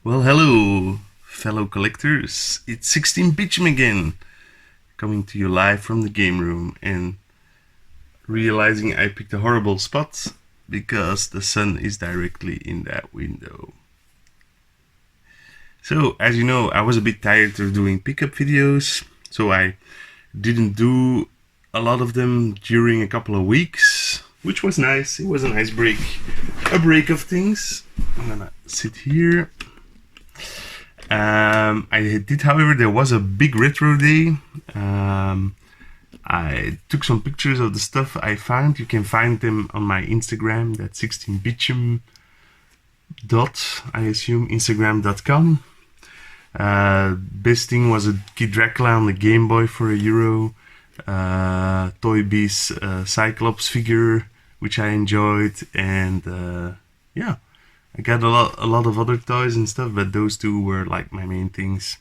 Well, hello, fellow collectors. It's 16 Bitchem again, coming to you live from the game room and realizing I picked a horrible spot because the sun is directly in that window. So, as you know, I was a bit tired of doing pickup videos, so I didn't do a lot of them during a couple of weeks, which was nice. It was a nice break, a break of things. I'm gonna sit here. I did, however, there was a big retro day. I took some pictures of the stuff I found. You can find them on my Instagram, that's 16bitchem I assume, instagram.com. Best thing was a Kid Dracula on the Game Boy for €1. Toy Biz Cyclops figure, which I enjoyed, and yeah. I got a lot of other toys and stuff, but those two were like my main things.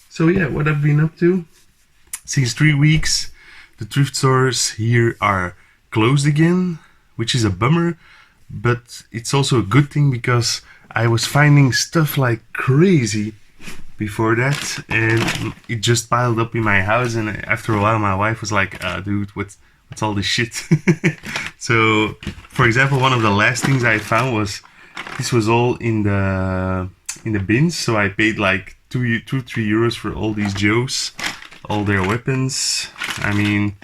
So yeah, what I've been up to? Since 3 weeks, the thrift stores here are closed again, which is a bummer, but it's also a good thing because I was finding stuff like crazy before that, and it just piled up in my house, and after a while my wife was like, dude, what's all this shit? So, for example, one of the last things I found was this was all in the bins, so I paid like 2-3 euros for all these Joes, all their weapons. I mean,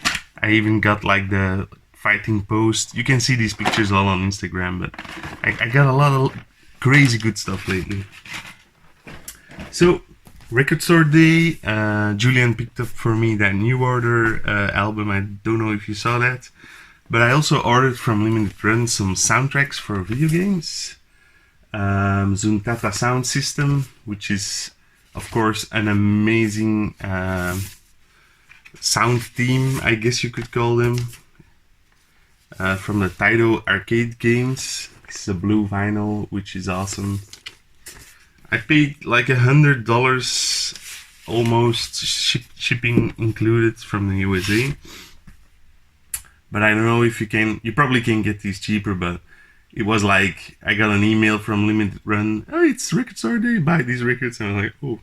I even got like the fighting post. You can see these pictures all on Instagram, but I got a lot of crazy good stuff lately. So, record store day, Julian picked up for me that New Order album. I don't know if you saw that, but I also ordered from Limited Run some soundtracks for video games. Zuntata sound system, which is of course an amazing sound theme, I guess you could call them, from the Taito arcade games. This is a blue vinyl, which is awesome. I paid like $100 almost, shipping included, from the USA, but I don't know if you probably can get these cheaper, but it was like, I got an email from Limited Run, oh, it's record store day, buy these records, and I was like, oh,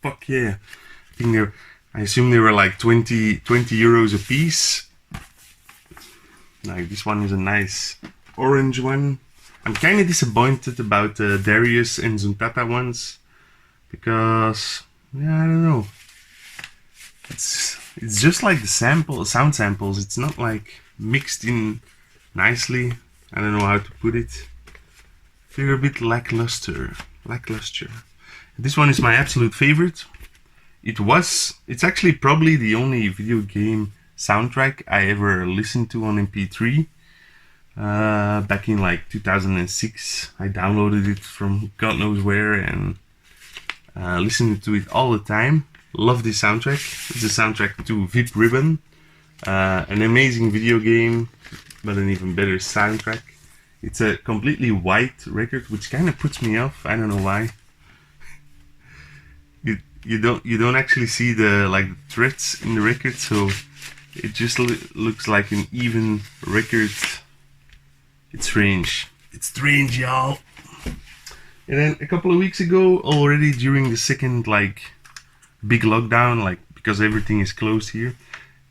fuck yeah. I assume they were like 20 euros a piece. Like, this one is a nice orange one. I'm kind of disappointed about the Darius and Zuntata ones, because, yeah, I don't know. It's just like the sound samples, it's not like mixed in nicely. I don't know how to put it. They're a bit lackluster. This one is my absolute favorite. It's actually probably the only video game soundtrack I ever listened to on MP3. Back in like 2006, I downloaded it from God knows where and listened to it all the time. Love this soundtrack. It's a soundtrack to VIP Ribbon, an amazing video game, but an even better soundtrack. It's a completely white record, which kind of puts me off. I don't know why. You don't actually see the threads in the record, so it just looks like an even record. It's strange. It's strange, y'all. And then a couple of weeks ago, already during the second big lockdown, because everything is closed here,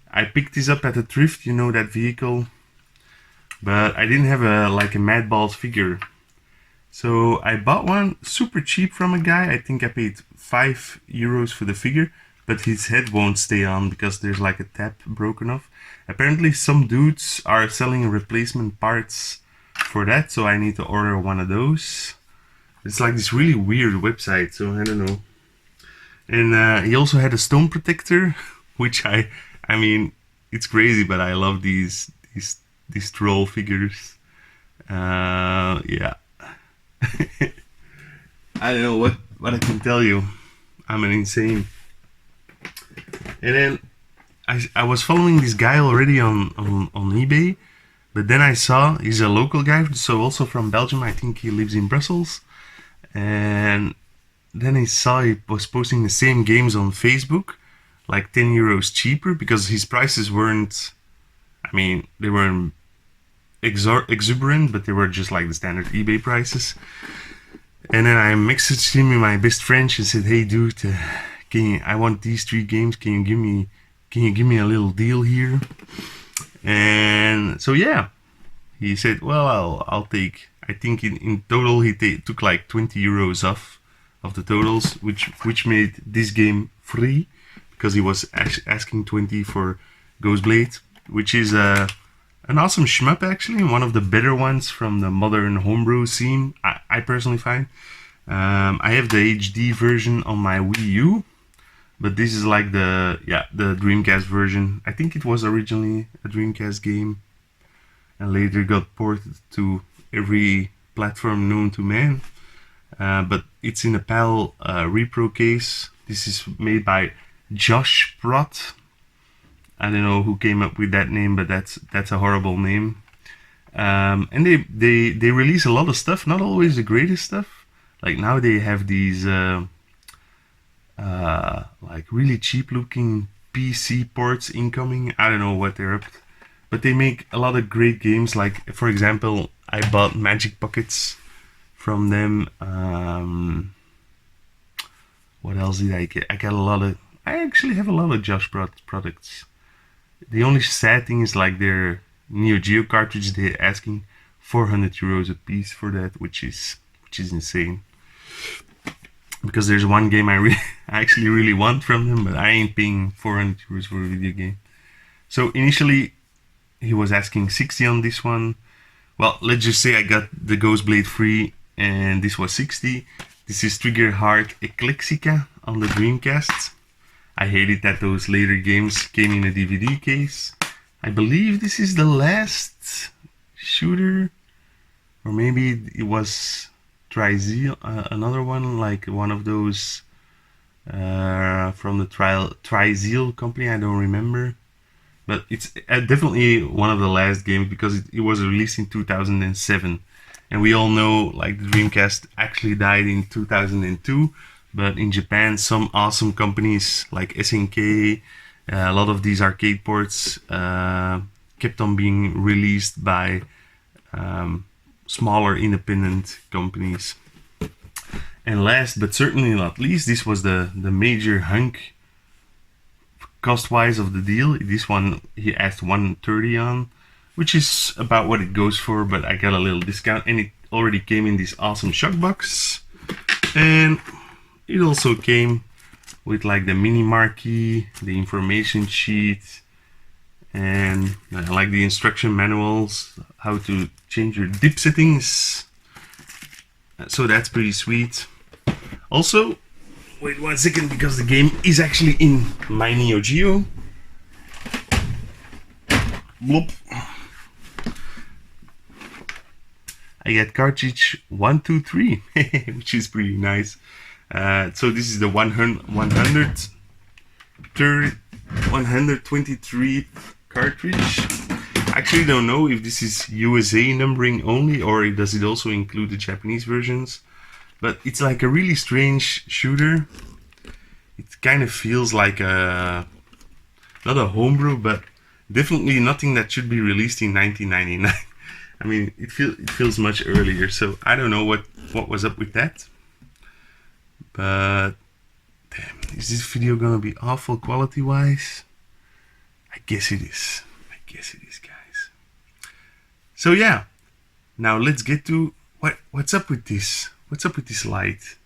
I picked this up at a thrift. You know that vehicle. But I didn't have a Mad Balls figure, so I bought one super cheap from a guy. I think I paid €5 for the figure, but his head won't stay on because there's like a tab broken off. Apparently some dudes are selling replacement parts for that, so I need to order one of those. It's like this really weird website, so I don't know. And he also had a stone protector, which I mean, it's crazy, but I love these troll figures. Yeah. I don't know what I can tell you. I'm an insane. And then I was following this guy already on eBay, but then I saw he's a local guy, so also from Belgium. I think he lives in Brussels. And then I saw he was posting the same games on Facebook, like €10 cheaper, because his prices weren't, I mean, they weren't exuberant, but they were just like the standard eBay prices. And then I messaged him in my best French and said, "Hey, dude, I want these 3 games. Can you give me a little deal here?" And so yeah, he said, "Well, I'll take." I think in total he took like 20 euros off of the totals, which made this game free, because he was asking 20 for Ghostblade, which is an awesome shmup, actually, one of the better ones from the modern homebrew scene, I personally find. I have the HD version on my Wii U, but this is like the Dreamcast version. I think it was originally a Dreamcast game and later got ported to every platform known to man. But it's in a PAL repro case. This is made by Josh Prott. I don't know who came up with that name, but that's a horrible name. And they release a lot of stuff, not always the greatest stuff. Like now they have these like really cheap looking PC ports incoming. I don't know what they're up to, but they make a lot of great games. Like, for example, I bought Magic Pockets from them. What else did I get? I actually have a lot of Josh Prott products. The only sad thing is like their Neo Geo cartridge, they're asking 400 euros a piece for that, which is insane. Because there's one game I actually really want from them, but I ain't paying 400 euros for a video game. So initially he was asking 60 on this one. Well, let's just say I got the Ghostblade free and this was 60. This is Trigger Heart Eclexica on the Dreamcast. I hated that those later games came in a DVD case. I believe this is the last shooter, or maybe it was Trizeal, another one, like one of those from the Trizeal company. I don't remember, but it's definitely one of the last games because it was released in 2007, and we all know like the Dreamcast actually died in 2002. But in Japan, some awesome companies like SNK, a lot of these arcade ports kept on being released by smaller independent companies. And last but certainly not least, this was the major hunk cost-wise of the deal. This one he asked 130 on, which is about what it goes for, but I got a little discount, and it already came in this awesome shock box. And it also came with like the mini marquee, the information sheet, and like the instruction manuals, how to change your dip settings. So that's pretty sweet. Also, wait 1 second, because the game is actually in my Neo Geo. Bloop. I got cartridge 123, which is pretty nice. So this is the 123 cartridge. I actually don't know if this is USA numbering only, or does it also include the Japanese versions. But it's like a really strange shooter. It kind of feels like not a homebrew, but definitely nothing that should be released in 1999. I mean, it feels much earlier, so I don't know what was up with that. But damn, is this video gonna be awful quality wise? I guess it is. Guys. So yeah, now let's get to what's up with this. What's up with this light?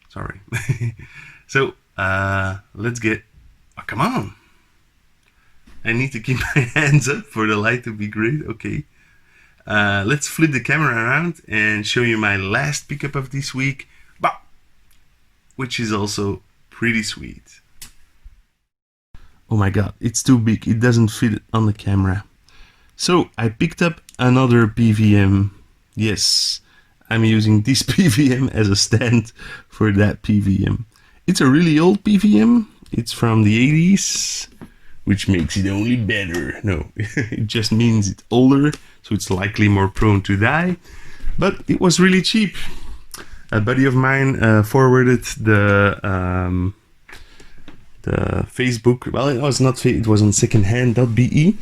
Sorry. So let's get. Oh, come on! I need to keep my hands up for the light to be great. Okay. Let's flip the camera around and show you my last pickup of this week, which is also pretty sweet. Oh my god, it's too big, it doesn't fit on the camera. So I picked up another PVM. Yes, I'm using this PVM as a stand for that PVM. It's a really old PVM, it's from the 80s. Which makes it only better. No, it just means it's older, so it's likely more prone to die. But it was really cheap. A buddy of mine forwarded the the Facebook. Well, it was not. It was on secondhand.be,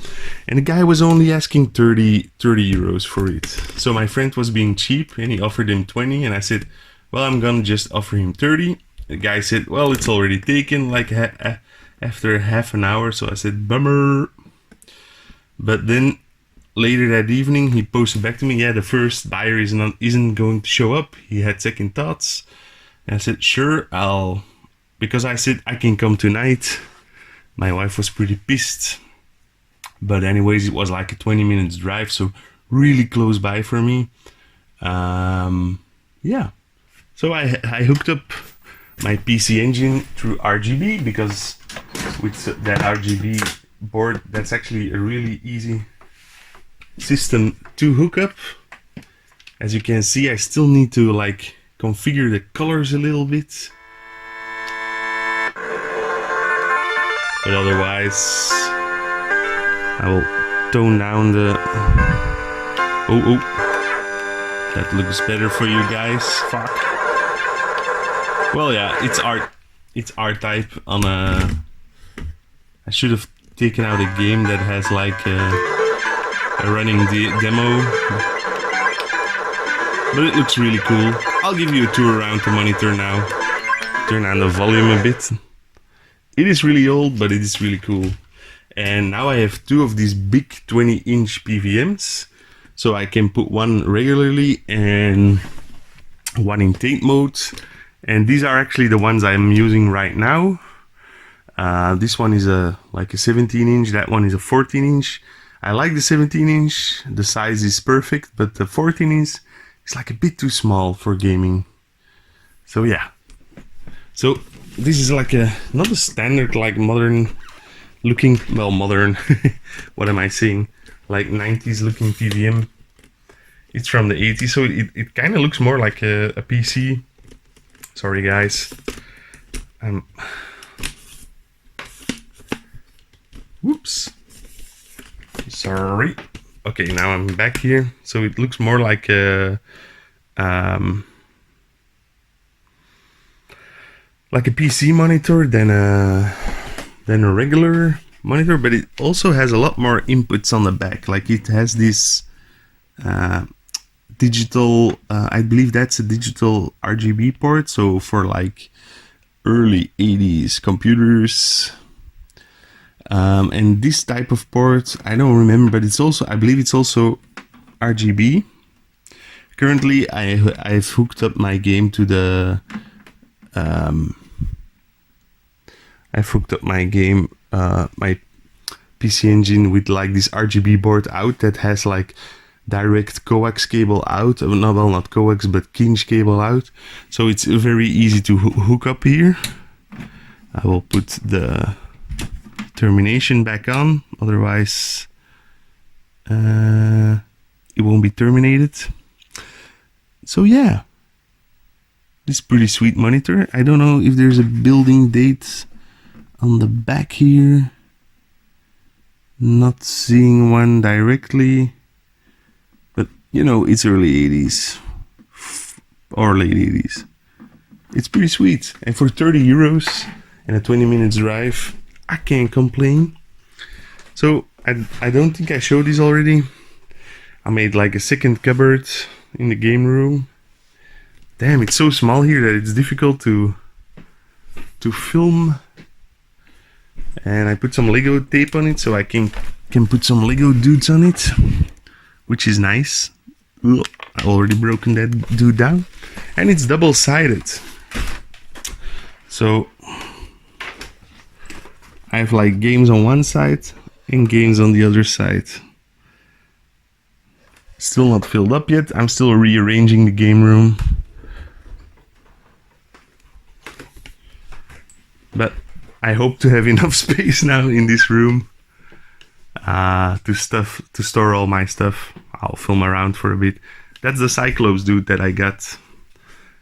and the guy was only asking 30 euros for it. So my friend was being cheap, and he offered him 20, and I said, well, I'm gonna just offer him 30. The guy said, well, it's already taken, like after half an hour. So I said, bummer. But then later that evening, he posted back to me, yeah, the first buyer isn't going to show up. He had second thoughts. And I said, sure, because I said I can come tonight. My wife was pretty pissed. But anyways, it was like a 20 minutes drive, so really close by for me. Yeah. So I hooked up my PC Engine through RGB, because with that RGB board, that's actually a really easy system to hook up. As you can see, I still need to like configure the colors a little bit, but otherwise I will tone down the oh that looks better for you guys. Fuck. Well, yeah, it's R-Type on a. I should have taken out a game that has like a running demo, but it looks really cool. I'll give you a tour around the monitor now. Turn on the volume a bit. It is really old, but it is really cool. And now I have two of these big 20-inch PVMs, so I can put one regularly and one in tape mode. And these are actually the ones I'm using right now. This one is like a 17-inch, that one is a 14-inch. I like the 17-inch, the size is perfect, but the 14-inch is like a bit too small for gaming. So yeah. So this is like not a standard, like modern looking, well, modern, what am I saying? Like 90s looking PVM. It's from the 80s, so it kind of looks more like a PC. Sorry guys. Whoops. Sorry. Okay, now I'm back here. So it looks more like a PC monitor than a regular monitor, but it also has a lot more inputs on the back. Like it has this digital, I believe that's a digital RGB port. So for like early 80s computers. And this type of port, I don't remember, but it's also, I believe it's also RGB. Currently, I've hooked up my game to the, I've hooked up my game, my PC Engine with like this RGB board out that has like direct coax cable out, not coax, but kinch cable out. So it's very easy to hook up here. I will put the termination back on, otherwise it won't be terminated. So yeah, this is pretty sweet monitor. I don't know if there's a building date on the back here. Not seeing one directly, but you know, it's early 80s or late 80s. It's pretty sweet, and for 30 euros and a 20 minutes drive, I can't complain. So I don't think I showed this already. I made like a second cupboard in the game room. Damn, it's so small here that it's difficult to film. And I put some Lego tape on it so I can put some Lego dudes on it, which is nice. Ugh, I already broken that dude down. And it's double-sided. So I have like games on one side and games on the other side. Still not filled up yet. I'm still rearranging the game room. But I hope to have enough space now in this room to store all my stuff. I'll film around for a bit. That's the Cyclops dude that I got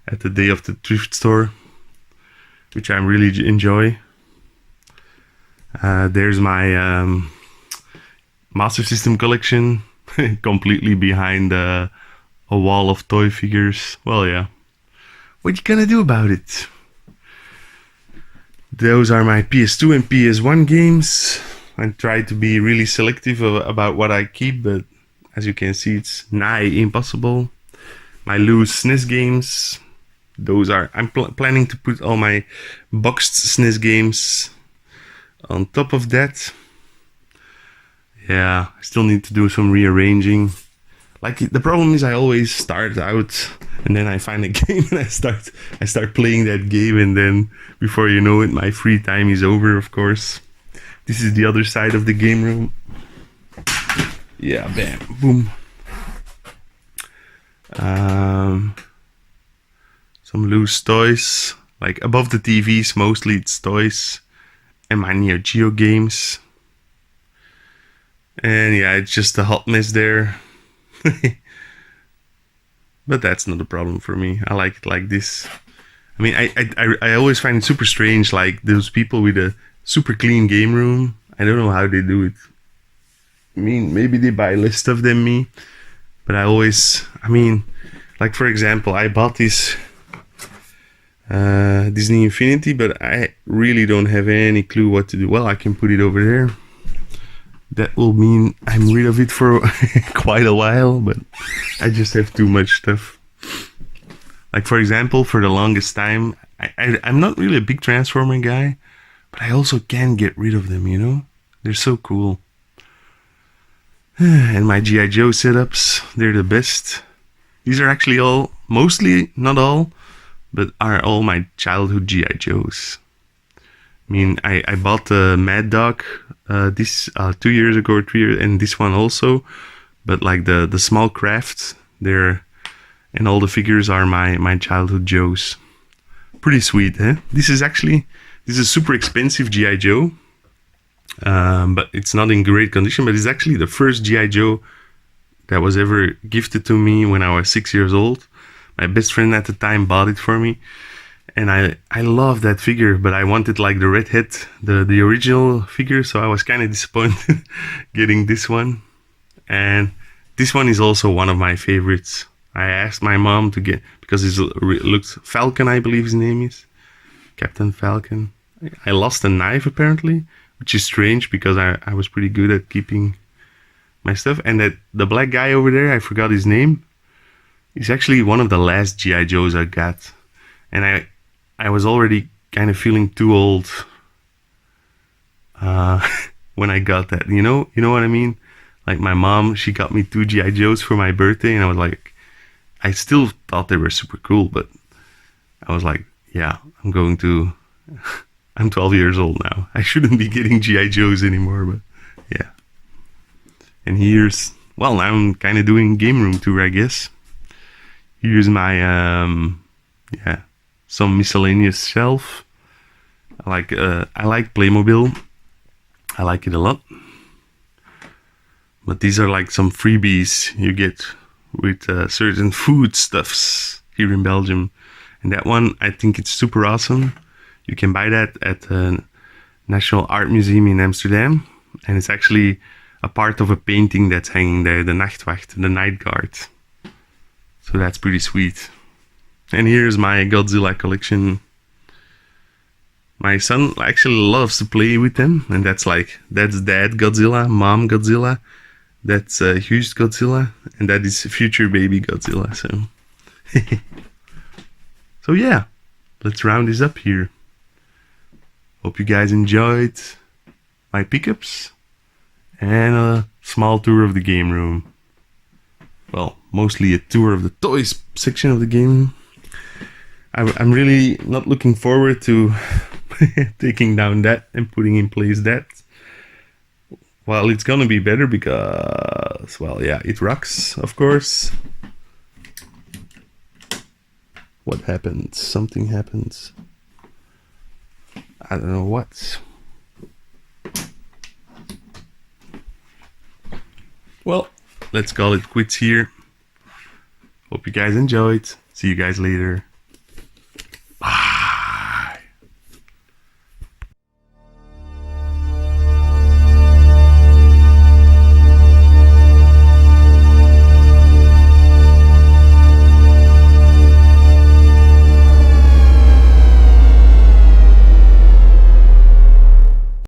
at the day of the thrift store, which I really enjoy. There's my Master System collection, completely behind a wall of toy figures. Well, yeah. What you gonna do about it? Those are my PS2 and PS1 games. I try to be really selective about what I keep, but as you can see, it's nigh impossible. My loose SNES games, those are... I'm planning to put all my boxed SNES games on top of that. Yeah, I still need to do some rearranging. Like, the problem is I always start out and then I find a game and I start playing that game, and then before you know it, my free time is over, of course. This is the other side of the game room. Yeah, bam, boom. Some loose toys. Like above the TVs, mostly it's toys. And my Neo Geo games. And yeah, it's just a hot mess there. But that's not a problem for me. I like it like this. I mean, I always find it super strange, like those people with a super clean game room. I don't know how they do it. I mean, maybe they buy less stuff than me. But I mean, like for example, I bought this Disney Infinity, but I really don't have any clue what to do. Well, I can put it over there. That will mean I'm rid of it for quite a while, but I just have too much stuff. Like for example, for the longest time, I'm not really a big Transformer guy, but I also can't get rid of them, you know? They're so cool. And my G.I. Joe setups, they're the best. These are actually all, mostly, not all, but are all my childhood G.I. Joes. I mean, I bought the Mad Dog this 2 years ago or 3 years, and this one also. But like the small crafts, they're, and all the figures are my childhood Joes. Pretty sweet, eh? This is super expensive G.I. Joe. But it's not in great condition, but it's actually the first G.I. Joe that was ever gifted to me when I was 6 years old. My best friend at the time bought it for me. And I love that figure, but I wanted like the red head, the original figure, so I was kind of disappointed getting this one. And this one is also one of my favorites. I asked my mom to get, because it looks Falcon, I believe his name is. Captain Falcon. I lost a knife apparently, which is strange because I was pretty good at keeping my stuff. And that the black guy over there, I forgot his name. He's actually one of the last G.I. Joes I got. And I was already kind of feeling too old when I got that. You know what I mean? Like my mom, she got me 2 G.I. Joes for my birthday, and I was like, I still thought they were super cool, but I was like, yeah, I'm 12 years old now. I shouldn't be getting G.I. Joes anymore, but yeah. And here's, well, now I'm kind of doing game room tour, I guess. Here's my, some miscellaneous shelf. I like Playmobil. I like it a lot. But these are like some freebies you get with certain foodstuffs here in Belgium. And that one, I think it's super awesome. You can buy that at the National Art Museum in Amsterdam. And it's actually a part of a painting that's hanging there, the Nachtwacht, the night guard. So that's pretty sweet. And here's my Godzilla collection. My son actually loves to play with them, and that's Dad Godzilla, Mom Godzilla, that's huge Godzilla, and that is future baby Godzilla. So yeah, let's round this up here. Hope you guys enjoyed my pickups and a small tour of the game room. Well, mostly a tour of the toys section of the game. I'm really not looking forward to taking down that and putting in place that. Well, it's gonna be better because, well, yeah, it rocks, of course. What happened? Something happened. I don't know what. Well, let's call it quits here. Hope you guys enjoyed. See you guys later.